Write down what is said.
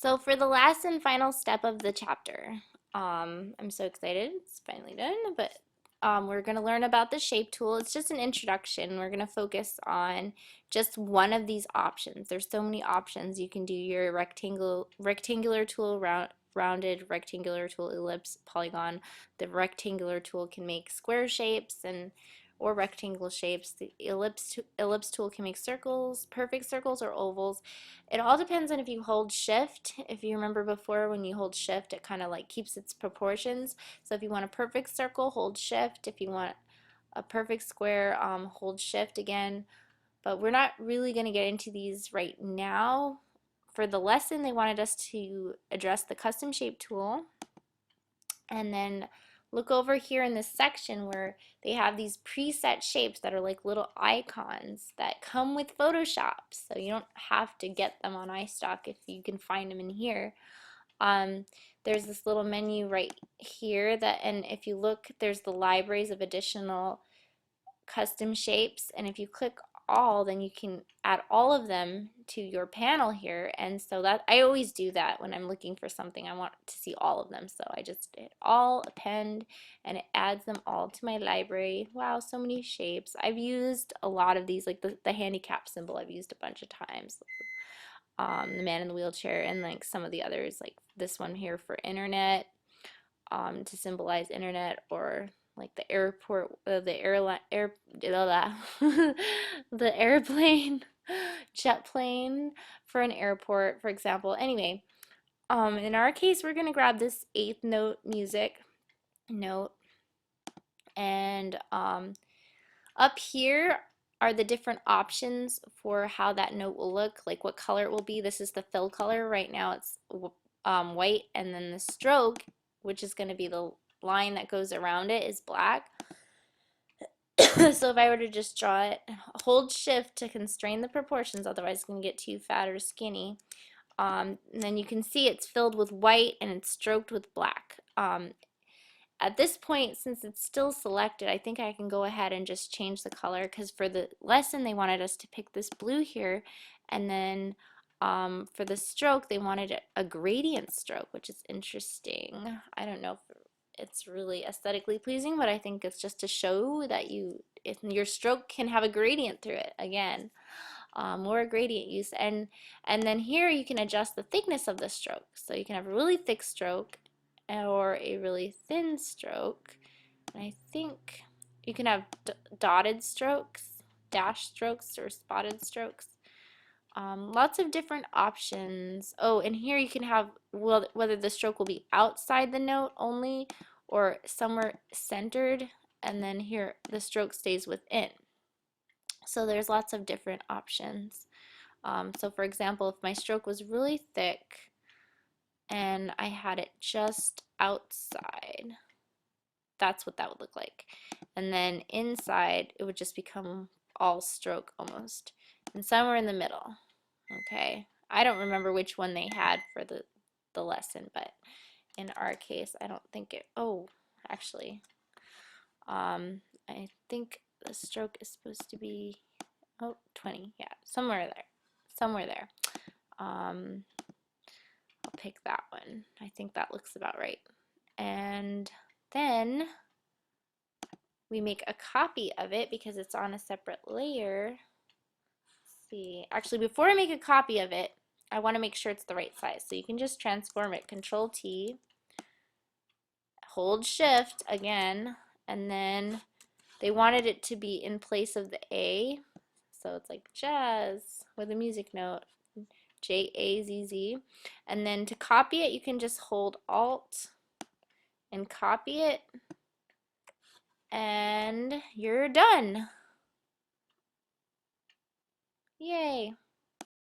So for the last and final step of the chapter, I'm so excited. It's finally done, but we're going to learn about the shape tool. It's just an introduction. We're going to focus on just one of these options. There's so many options. You can do your rectangular tool, rounded rectangular tool, ellipse, polygon. The rectangular tool can make square shapes or rectangle shapes. The ellipse tool can make circles, perfect circles, or ovals. It all depends on if you hold shift. If you remember before, when you hold shift, it kind of like keeps its proportions. So if you want a perfect circle, hold shift. If you want a perfect square, hold shift again. But we're not really going to get into these right now. For the lesson, they wanted us to address the custom shape tool, and then look over here in this section where they have these preset shapes that are like little icons that come with Photoshop. So you don't have to get them on iStock if you can find them in here. There's this little menu right here and if you look, there's the libraries of additional custom shapes, and if you click all, then you can add all of them to your panel here. And so that I always do that when I'm looking for something. I want to see all of them, so I just hit all, append, and it adds them all to my library. Wow, so many shapes. I've used a lot of these, like the handicap symbol I've used a bunch of times, the man in the wheelchair, and like some of the others, like this one here for internet, to symbolize internet, or like the airport, the airline, the airplane, jet plane for an airport, for example. Anyway, in our case, we're gonna grab this eighth note music note, and up here are the different options for how that note will look, like what color it will be. This is the fill color. Right now it's white, and then the stroke, which is going to be the line that goes around it, is black. So if I were to just draw it, hold shift to constrain the proportions, otherwise it's going to get too fat or skinny. And then you can see it's filled with white and it's stroked with black. At this point, since it's still selected, I think I can go ahead and just change the color, because for the lesson they wanted us to pick this blue here, and then for the stroke they wanted a gradient stroke, which is interesting. I don't know if it's really aesthetically pleasing, but I think it's just to show that your stroke can have a gradient through it. Again, more gradient use, and then here you can adjust the thickness of the stroke. So you can have a really thick stroke or a really thin stroke. And I think you can have dotted strokes, dash strokes, or spotted strokes. Lots of different options. Oh, and here you can have whether the stroke will be outside the note only or somewhere centered, and then here the stroke stays within. So there's lots of different options. So for example, if my stroke was really thick and I had it just outside, that's what that would look like. And then inside, it would just become all stroke almost. And somewhere in the middle. Okay. I don't remember which one they had for the lesson, but in our case, I don't think it, oh, actually, I think the stroke is supposed to be, oh, 20, yeah, somewhere there. Somewhere there. I'll pick that one. I think that looks about right. And then we make a copy of it because it's on a separate layer. Let's see. Actually, before I make a copy of it, I want to make sure it's the right size. So you can just transform it. Control T, hold Shift again, and then they wanted it to be in place of the A. So it's like jazz with a music note. J-A-Z-Z. And then to copy it, you can just hold Alt and copy it, and you're done. Yay.